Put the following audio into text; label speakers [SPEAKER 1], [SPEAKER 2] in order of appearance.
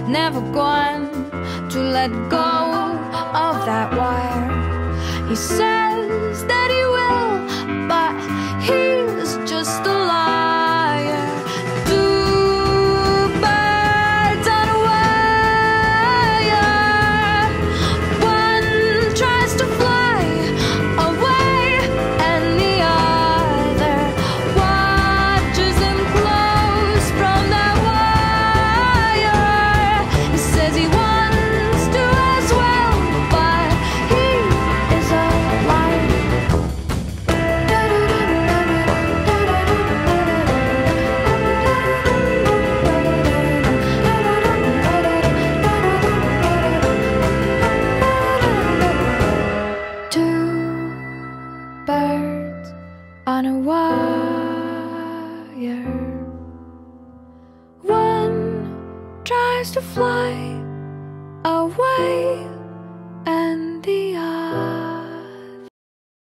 [SPEAKER 1] never going to let go of that wire. He says that he will, but he's just a liar. Two birds on a wire. One tries to fly away, and the other watches him close from that wire. He says he wants to as well, but he is a liar. Two birds on a wire. One tries to fly away,